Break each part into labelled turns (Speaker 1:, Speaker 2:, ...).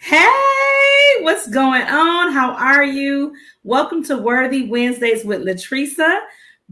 Speaker 1: Hey, what's going on? How are you? Welcome to Worthy Wednesdays with Latresa.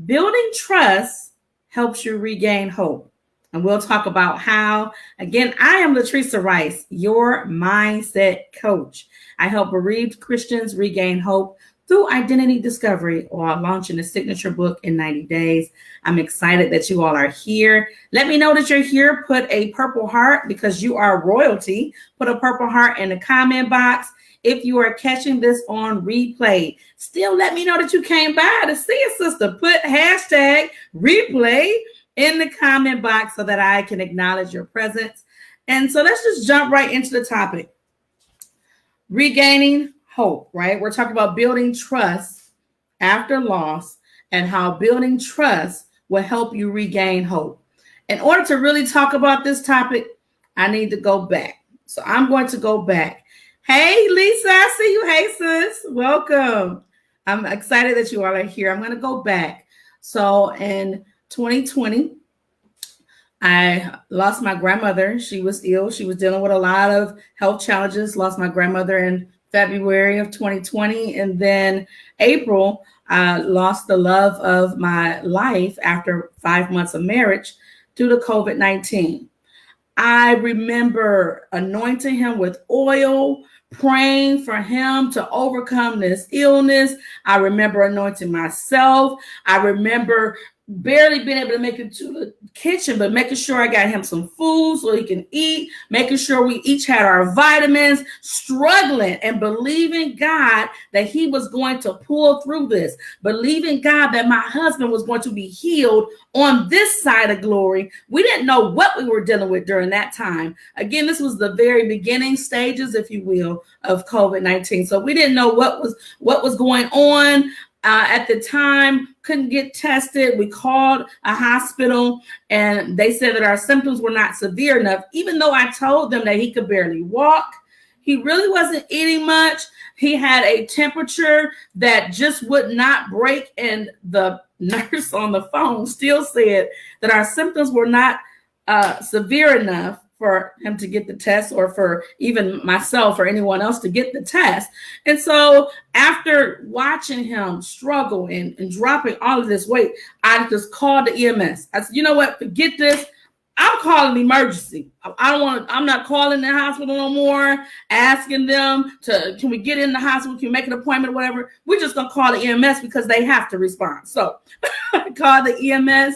Speaker 1: Building trust helps you regain hope. And we'll talk about how. Again, I am Latresa Rice, your mindset coach. I help bereaved Christians regain hope through identity discovery while launching a signature book in 90 days. I'm excited that you all are here. Let me know that you're here. Put a purple heart because you are royalty. Put a purple heart in the comment box. If you are catching this on replay, still let me know that you came by to see a sister. Put hashtag replay in the comment box so that I can acknowledge your presence. And so let's just jump right into the topic. Regaining hope, right? We're talking about building trust after loss and how building trust will help you regain hope. In order to really talk about this topic, I need to go back. So I'm going to go back. Hey, Lisa, I see you. Hey, sis. Welcome. I'm excited that you all are here. I'm going to go back. So in 2020, I lost my grandmother. She was ill. She was dealing with a lot of health challenges. Lost my grandmother in February of 2020. And then April, I lost the love of my life after 5 months of marriage due to COVID-19. I remember anointing him with oil, praying for him to overcome this illness. I remember anointing myself. I remember barely being able to make it to the kitchen, but making sure I got him some food so he can eat, making sure we each had our vitamins, struggling and believing God that he was going to pull through this, believing God that my husband was going to be healed on this side of glory. We didn't know what we were dealing with during that time. Again, this was the very beginning stages, if you will, of COVID-19. So we didn't know what was going on. At the time, couldn't get tested. We called a hospital and they said that our symptoms were not severe enough, even though I told them that he could barely walk. He really wasn't eating much. He had a temperature that just would not break. And the nurse on the phone still said that our symptoms were not severe enough for him to get the test, or for even myself or anyone else to get the test. And so after watching him struggle and dropping all of this weight, I just called the EMS. I said, you know what, forget this. I'm calling emergency. I'm not calling the hospital no more, asking them can we get in the hospital? Can we make an appointment or whatever? We're just going to call the EMS because they have to respond. So I called the EMS,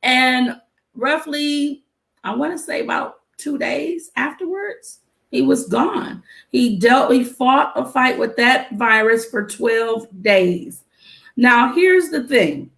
Speaker 1: and roughly, I want to say about 2 days afterwards, he was gone. He fought a fight with that virus for 12 days. Now, here's the thing.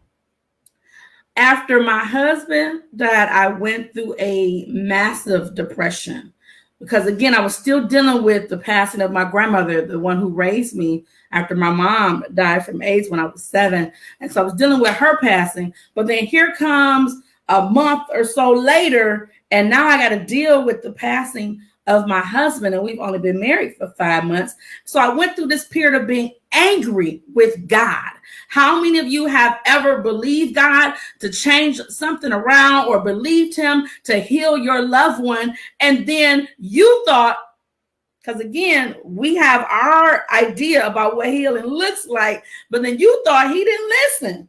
Speaker 1: After my husband died, I went through a massive depression because, again, I was still dealing with the passing of my grandmother, the one who raised me after my mom died from AIDS when I was 7. And so I was dealing with her passing. But then here comes a month or so later, and now I got to deal with the passing of my husband, and we've only been married for 5 months. So I went through this period of being angry with God. How many of you have ever believed God to change something around, or believed him to heal your loved one, and then you thought, because again, we have our idea about what healing looks like, but then you thought he didn't listen,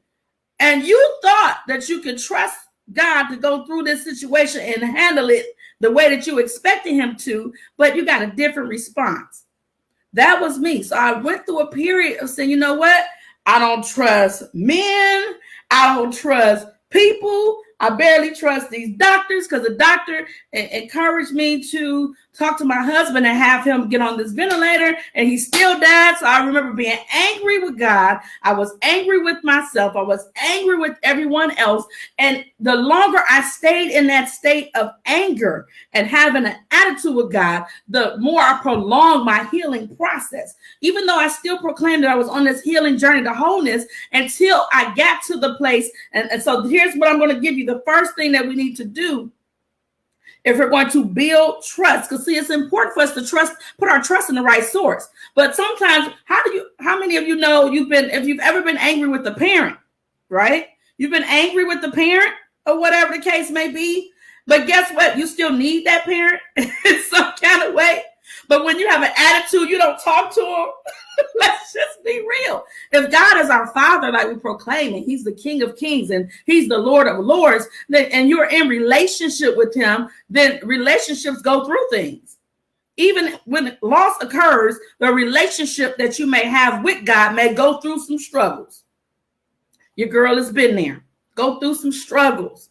Speaker 1: and you thought that you could trust God to go through this situation and handle it the way that you expected him to, but you got a different response. That was me. So I went through a period of saying, you know what? I don't trust men. I don't trust people. I barely trust these doctors, because the doctor encouraged me to talk to my husband and have him get on this ventilator, and he still died. So I remember being angry with God. I was angry with myself. I was angry with everyone else. And the longer I stayed in that state of anger and having an attitude with God, the more I prolonged my healing process, even though I still proclaimed that I was on this healing journey to wholeness, until I got to the place. And so here's what I'm going to give you. The first thing that we need to do if we're going to build trust, because see, it's important for us to put our trust in the right source. But sometimes, how many of you know if you've ever been angry with the parent, right? You've been angry with the parent or whatever the case may be, but guess what? You still need that parent in some kind of way. But when you have an attitude, you don't talk to him. Let's just be real. If God is our Father, like we proclaim, and He's the King of Kings and He's the Lord of Lords, then, and you're in relationship with Him, then relationships go through things. Even when loss occurs, the relationship that you may have with God may go through some struggles. Your girl has been there. Go through some struggles.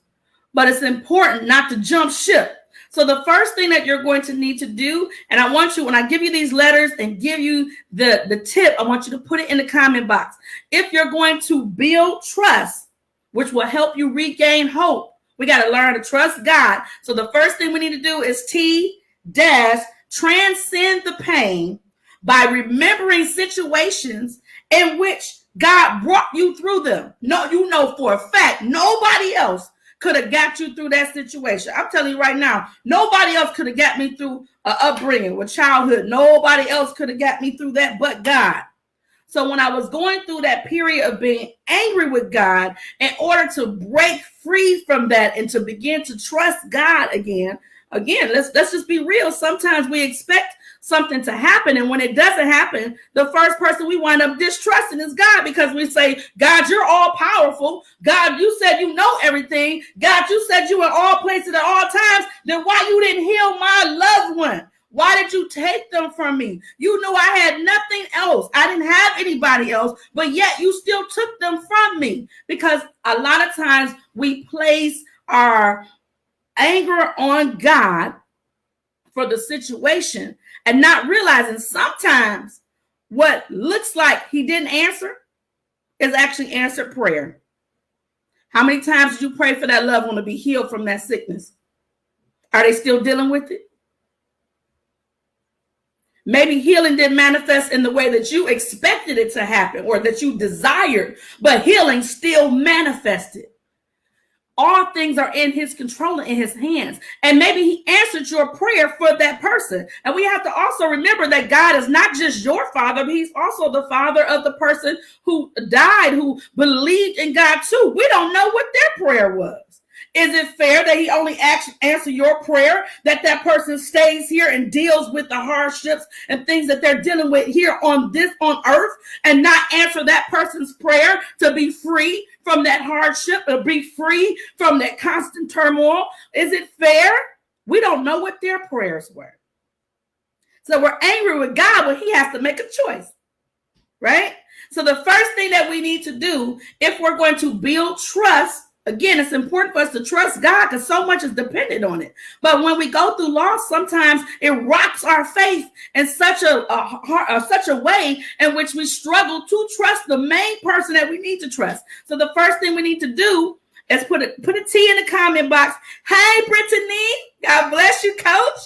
Speaker 1: But it's important not to jump ship. So the first thing that you're going to need to do, and I want you, when I give you these letters and give you the tip, I want you to put it in the comment box. If you're going to build trust, which will help you regain hope, we got to learn to trust God. So the first thing we need to do is transcend the pain by remembering situations in which God brought you through them. No, you know for a fact, nobody else could have got you through that situation. I'm telling you right now, nobody else could have got me through an upbringing with childhood. Nobody else could have got me through that but God. So when I was going through that period of being angry with God, in order to break free from that and to begin to trust God again, let's just be real. Sometimes we expect something to happen, and when it doesn't happen, the first person we wind up distrusting is God, because we say, God, you're all powerful. God, you said you know everything. God, you said you in all places at all times. Then why you didn't heal my loved one? Why did you take them from me? You knew I had nothing else. I didn't have anybody else, but yet you still took them from me. Because a lot of times we place our anger on God for the situation and not realizing sometimes what looks like He didn't answer is actually answered prayer. How many times did you pray for that loved one to be healed from that sickness? Are they still dealing with it? Maybe healing didn't manifest in the way that you expected it to happen or that you desired, but healing still manifested. All things are in His control and in His hands. And maybe He answered your prayer for that person. And we have to also remember that God is not just your Father, but He's also the Father of the person who died, who believed in God too. We don't know what their prayer was. Is it fair that He only answer your prayer, that person stays here and deals with the hardships and things that they're dealing with here on earth, and not answer that person's prayer to be free from that hardship, or be free from that constant turmoil? Is it fair? We don't know what their prayers were. So we're angry with God when He has to make a choice, right? So the first thing that we need to do, if we're going to build trust, again, it's important for us to trust God because so much is dependent on it. But when we go through loss, sometimes it rocks our faith in such a way in which we struggle to trust the main person that we need to trust. So the first thing we need to do is put a T in the comment box. Hey, Brittany, God bless you, Coach.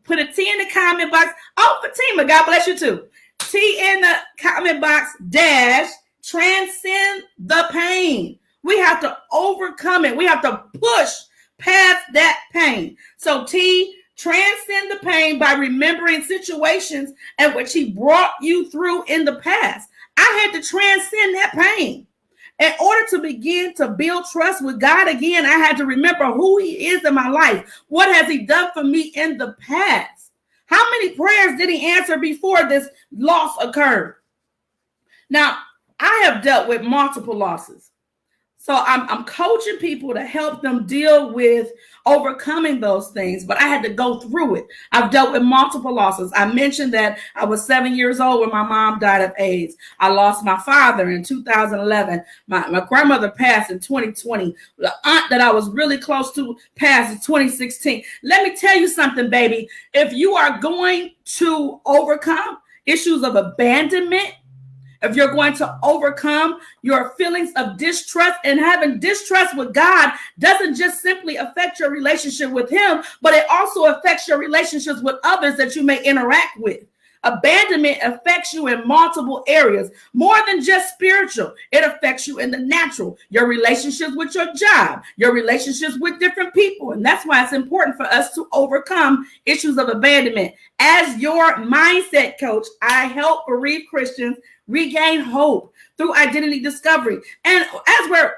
Speaker 1: Put a T in the comment box. Oh, Fatima, God bless you too. T in the comment box, transcend the pain. We have to overcome it. We have to push past that pain. So transcend the pain by remembering situations in which He brought you through in the past. I had to transcend that pain. In order to begin to build trust with God again, I had to remember who He is in my life. What has He done for me in the past? How many prayers did He answer before this loss occurred? Now, I have dealt with multiple losses. So I'm coaching people to help them deal with overcoming those things, but I had to go through it. I've dealt with multiple losses. I mentioned that I was 7 years old when my mom died of AIDS. I lost my father in 2011. My grandmother passed in 2020. The aunt that I was really close to passed in 2016. Let me tell you something, baby. If you are going to overcome issues of abandonment, if you're going to overcome your feelings of distrust, and having distrust with God doesn't just simply affect your relationship with Him, but it also affects your relationships with others that you may interact with. Abandonment affects you in multiple areas, more than just spiritual. It affects you in the natural, your relationships with your job, your relationships with different people. And that's why it's important for us to overcome issues of abandonment. As your mindset coach, I help bereaved Christians regain hope through identity discovery. And as we're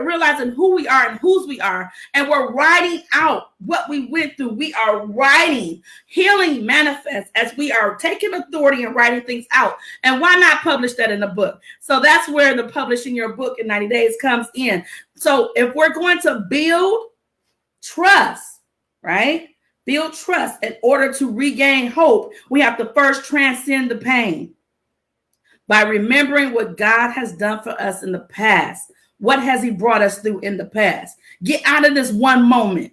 Speaker 1: realizing who we are and whose we are, and we're writing out what we went through, we are writing. Healing manifests as we are taking authority and writing things out. And why not publish that in a book? So that's where the publishing your book in 90 days comes in. So if we're going to build trust, right? Build trust in order to regain hope, we have to first transcend the pain by remembering what God has done for us in the past. What has he brought us through in the past? Get out of this one moment,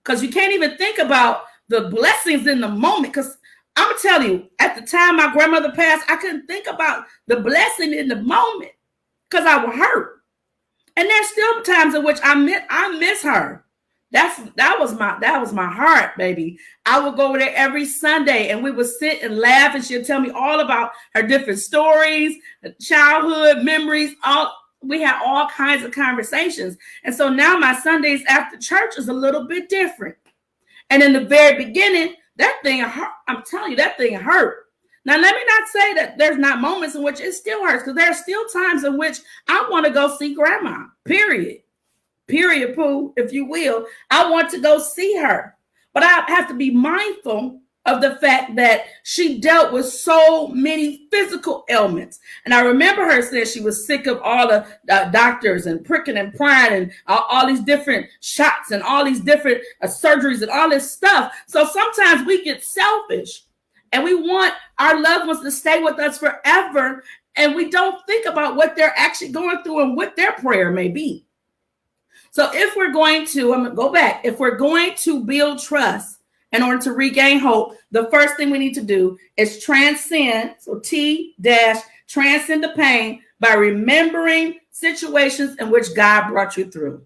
Speaker 1: because you can't even think about the blessings in the moment. Because I'm going to tell you, at the time my grandmother passed, I couldn't think about the blessing in the moment because I was hurt. And there's still times in which I miss her. That was my heart, baby. I would go over there every Sunday and we would sit and laugh, and she'd tell me all about her different stories, childhood memories. We had all kinds of conversations. And so now my Sundays after church is a little bit different. And in the very beginning, that thing hurt. I'm telling you, that thing hurt. Now, let me not say that there's not moments in which it still hurts, because there are still times in which I want to go see grandma, period, Pooh, if you will. I want to go see her. But I have to be mindful of the fact that she dealt with so many physical ailments. And I remember her saying she was sick of all the doctors and pricking and prying and all these different shots and all these different surgeries and all this stuff. So sometimes we get selfish and we want our loved ones to stay with us forever. And we don't think about what they're actually going through and what their prayer may be. So if we're going to, I'm going to go back. If we're going to build trust in order to regain hope, the first thing we need to do is transcend. So transcend the pain by remembering situations in which God brought you through.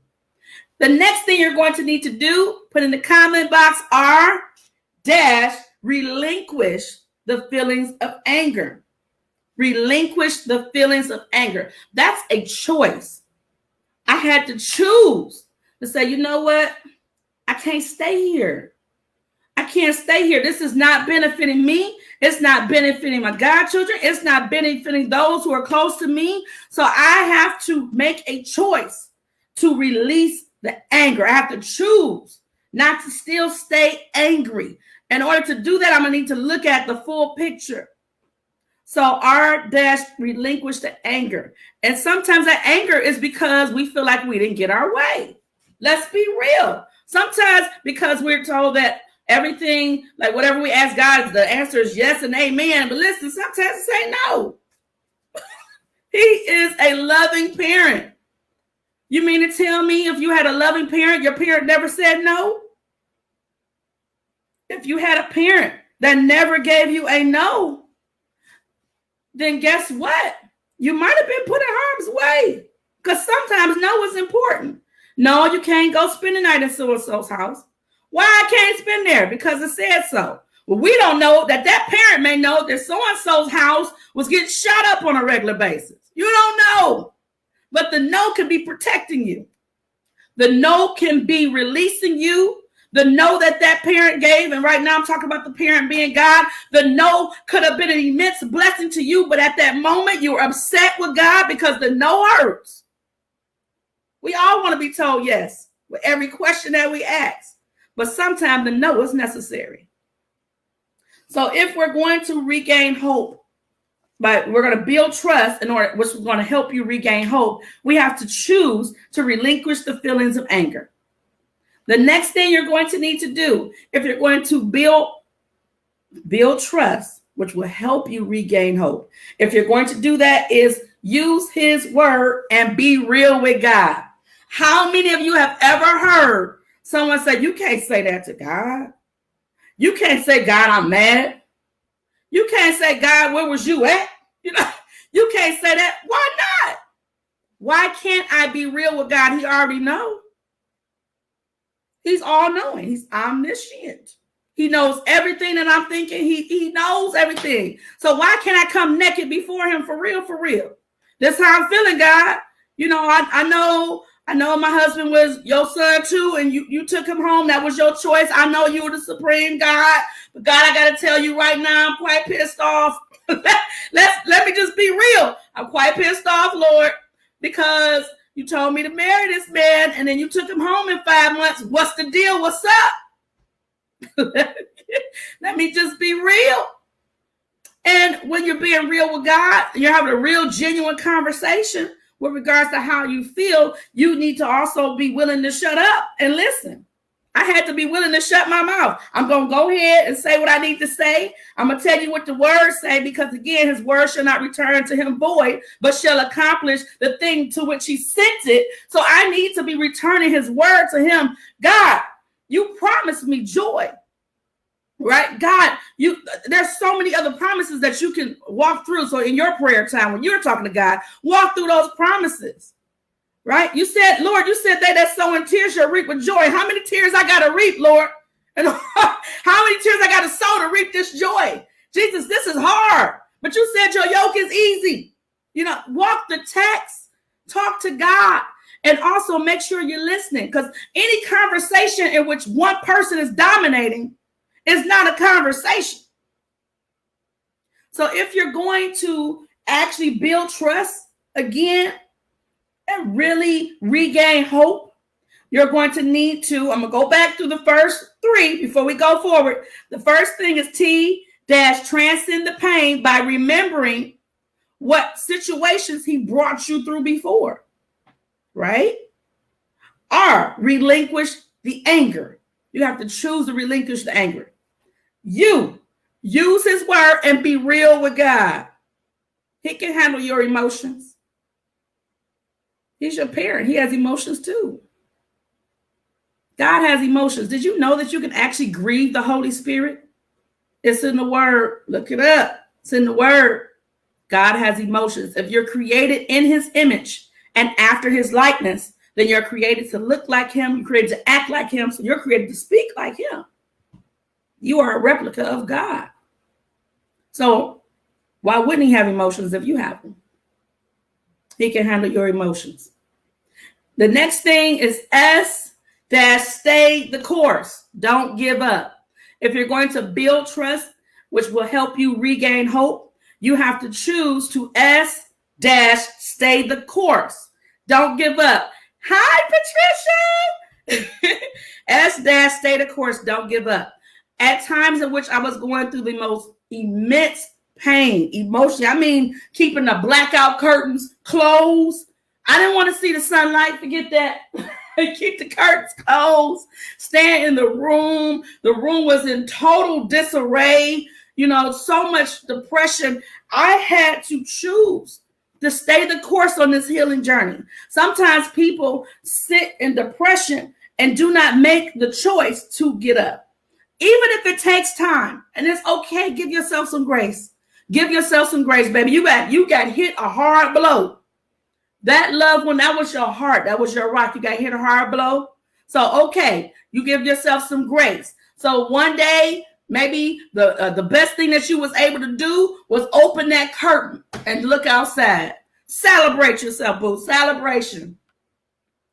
Speaker 1: The next thing you're going to need to do, put in the comment box, relinquish the feelings of anger. Relinquish the feelings of anger. That's a choice. I had to choose to say, you know what? I can't stay here. I can't stay here. This is not benefiting me. It's not benefiting my godchildren. It's not benefiting those who are close to me. So I have to make a choice to release the anger. I have to choose not to still stay angry. In order to do that, I'm going to need to look at the full picture. So relinquish the anger. And sometimes that anger is because we feel like we didn't get our way. Let's be real. Sometimes because we're told that everything, like whatever we ask God, the answer is yes and amen. But listen, sometimes say no. He is a loving parent. You mean to tell me if you had a loving parent, your parent never said no? If you had a parent that never gave you a no, then guess what? You might have been put in harm's way, because sometimes no is important. No, you can't go spend the night in so-and-so's house. Why I can't spend there? Because it said so. Well, we don't know that parent may know that so-and-so's house was getting shot up on a regular basis. You don't know. But the no can be protecting you. The no can be releasing you. The no that parent gave, and right now I'm talking about the parent being God, the no could have been an immense blessing to you, but at that moment you were upset with God because the no hurts. We all want to be told yes with every question that we ask, but sometimes the no is necessary. So if we're going to regain hope, but we're going to build trust in order, which is going to help you regain hope, we have to choose to relinquish the feelings of anger. The next thing you're going to need to do, if you're going to build trust, which will help you regain hope, if you're going to do that, is use his word and be real with God. How many of you have ever heard someone say, you can't say that to God? You can't say, God, I'm mad. You can't say, God, where was you at? You can't say that. Why not? Why can't I be real with God? He already knows. He's all-knowing. He's omniscient. He knows everything that I'm thinking. He knows everything. So why can't I come naked before him for real, for real? That's how I'm feeling, God. I know I know my husband was your son too, and you took him home. That was your choice. I know you were the supreme God, but God, I got to tell you right now, I'm quite pissed off. Let me just be real. I'm quite pissed off, Lord, because you told me to marry this man, and then you took him home in 5 months. What's the deal? What's up? Let me just be real. And when you're being real with God, you're having a real, genuine conversation with regards to how you feel, you need to also be willing to shut up and listen. I had to be willing to shut my mouth. I'm going to go ahead and say what I need to say. I'm going to tell you what the words say, because again, his word shall not return to him void, but shall accomplish the thing to which he sent it. So I need to be returning his word to him. God, you promised me joy. Right? God, there's so many other promises that you can walk through. So in your prayer time, when you're talking to God, walk through those promises. Right? You said, Lord, you said they that sow in tears shall reap with joy. How many tears I got to reap, Lord? And how many tears I got to sow to reap this joy? Jesus, this is hard. But you said your yoke is easy. Walk the text, talk to God, and also make sure you're listening, because any conversation in which one person is dominating is not a conversation. So if you're going to actually build trust again and really regain hope, you're going to need to, I'm going to go back through the first 3 before we go forward. The first thing is T-transcend the pain by remembering what situations he brought you through before, right? R, relinquish the anger. You have to choose to relinquish the anger. You use his word and be real with God. He can handle your emotions. He's your parent. He has emotions too. God has emotions. Did you know that you can actually grieve the Holy Spirit? It's in the word. Look it up. It's in the word. God has emotions. If you're created in his image and after his likeness, then you're created to look like him. You're created to act like him. So you're created to speak like him. You are a replica of God. So why wouldn't he have emotions if you have them? He can handle your emotions. The next thing is S-stay the course. Don't give up. If you're going to build trust, which will help you regain hope, you have to choose to S-stay the course. Don't give up. Hi, Patricia. S-stay the course. Don't give up. At times in which I was going through the most immense pain, emotionally, keeping the blackout curtains closed. I didn't want to see the sunlight. Forget that. Keep the curtains closed. Stay in the room. The room was in total disarray. So much depression. I had to choose to stay the course on this healing journey. Sometimes people sit in depression and do not make the choice to get up. Even if it takes time, and it's okay, give yourself some grace. Give yourself some grace, baby. You got hit a hard blow. That loved one, that was your heart. That was your rock. You got hit a hard blow. So, okay, you give yourself some grace. So one day, maybe the best thing that you was able to do was open that curtain and look outside. Celebrate yourself, boo. Celebration.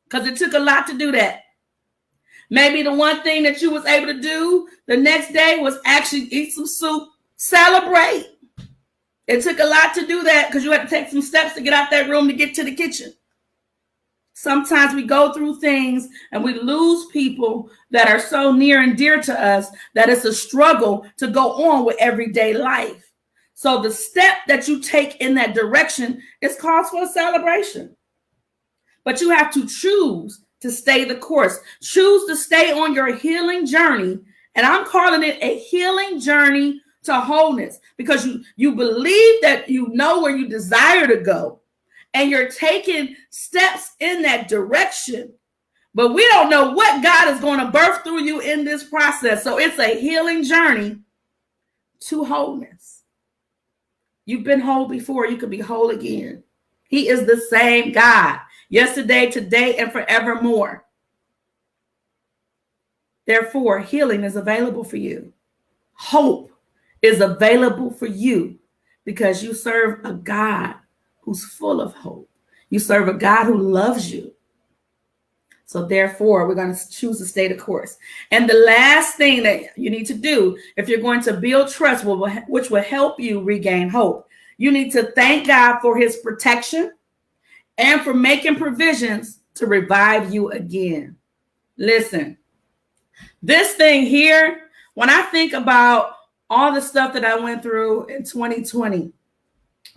Speaker 1: Because it took a lot to do that. Maybe the one thing that you was able to do the next day was actually eat some soup. Celebrate. It took a lot to do that because you had to take some steps to get out that room to get to the kitchen. Sometimes we go through things and we lose people that are so near and dear to us that it's a struggle to go on with everyday life. So the step that you take in that direction is cause for a celebration. But you have to choose to stay the course. Choose to stay on your healing journey. And I'm calling it a healing journey to wholeness, because you believe that you know where you desire to go and you're taking steps in that direction. But we don't know what God is going to birth through you in this process. So it's a healing journey to wholeness. You've been whole before. You could be whole again. He is the same God yesterday, today, and forevermore. Therefore, healing is available for you. Hope is available for you because you serve a God who's full of hope. You serve a God who loves you. So therefore, we're going to choose to stay the course. And the last thing that you need to do if you're going to build trust, which will help you regain hope, you need to thank God for his protection and for making provisions to revive you again. Listen, this thing here, when I think about all the stuff that I went through in 2020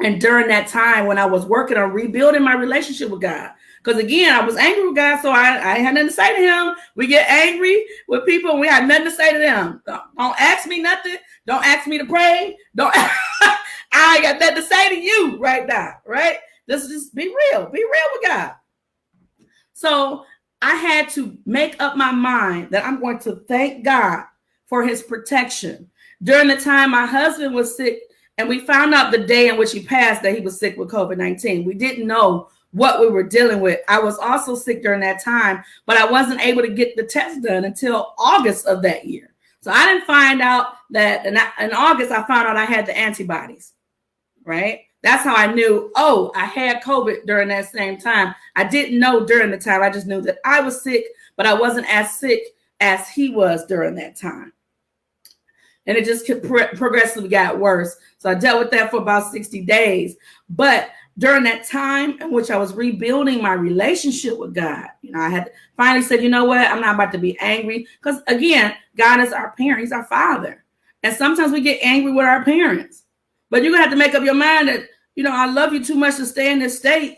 Speaker 1: and during that time when I was working on rebuilding my relationship with God, because again, I was angry with God, so I had nothing to say to him. We get angry with people and we have nothing to say to them. Don't ask me nothing. Don't ask me to pray. Don't. I ain't got nothing to say to you right now, right? Let's just be real. Be real with God. So I had to make up my mind that I'm going to thank God for his protection. During the time my husband was sick, and we found out the day in which he passed that he was sick with COVID-19. We didn't know what we were dealing with. I was also sick during that time, but I wasn't able to get the test done until August of that year. So I didn't find out that in August, I found out I had the antibodies, right? That's how I knew, oh, I had COVID during that same time. I didn't know during the time. I just knew that I was sick, but I wasn't as sick as he was during that time. And it just progressively got worse. So I dealt with that for about 60 days. But during that time in which I was rebuilding my relationship with God, I had finally said, you know what? I'm not about to be angry. Because again, God is our parent. He's our father. And sometimes we get angry with our parents. But you're going to have to make up your mind that, I love you too much to stay in this state.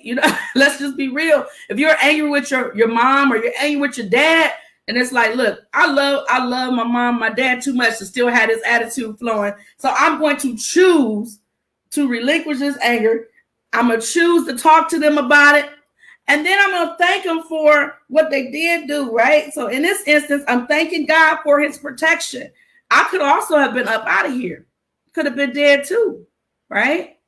Speaker 1: Let's just be real. If you're angry with your mom or you're angry with your dad, and it's like, look, I love my mom, my dad too much to still have this attitude flowing. So I'm going to choose to relinquish this anger. I'm going to choose to talk to them about it. And then I'm going to thank them for what they did do, right? So in this instance, I'm thanking God for his protection. I could also have been up out of here. Could have been dead too, right?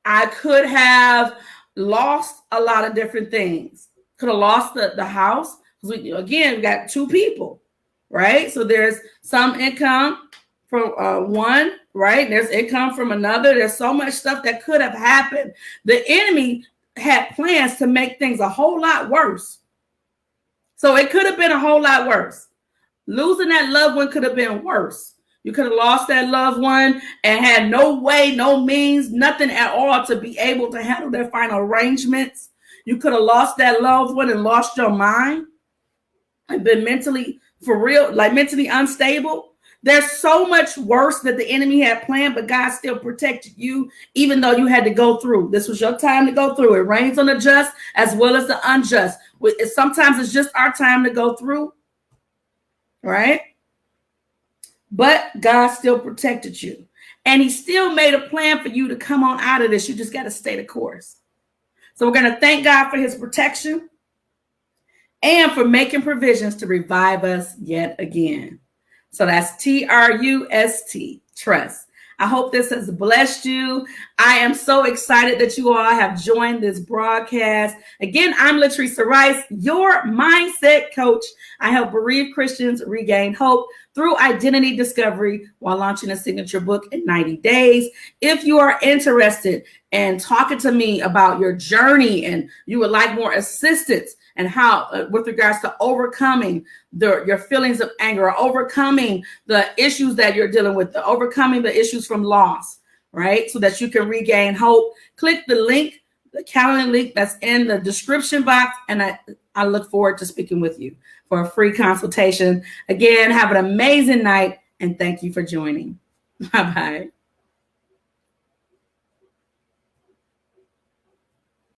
Speaker 1: I could have lost a lot of different things. Could have lost the house. We got two people, right? So there's some income from one, right? There's income from another. There's so much stuff that could have happened. The enemy had plans to make things a whole lot worse. So it could have been a whole lot worse. Losing that loved one could have been worse. You could have lost that loved one and had no way, no means, nothing at all to be able to handle their final arrangements. You could have lost that loved one and lost your mind. I've been mentally, for real, like mentally unstable. There's so much worse that the enemy had planned, but God still protected you, even though you had to go through. This was your time to go through. It rains on the just as well as the unjust. Sometimes it's just our time to go through, right? But God still protected you. And he still made a plan for you to come on out of this. You just got to stay the course. So we're going to thank God for his protection and for making provisions to revive us yet again. So that's T.R.U.S.T, trust. I hope this has blessed you. I am so excited that you all have joined this broadcast. Again, I'm Latresa Rice, your mindset coach. I help bereaved Christians regain hope through identity discovery while launching a signature book in 90 days. If you are interested in talking to me about your journey and you would like more assistance and how, with regards to overcoming your feelings of anger, or overcoming the issues that you're dealing with, overcoming the issues from loss, right? So that you can regain hope, click the link, the calendar link that's in the description box. And I look forward to speaking with you for a free consultation. Again, have an amazing night and thank you for joining. Bye-bye.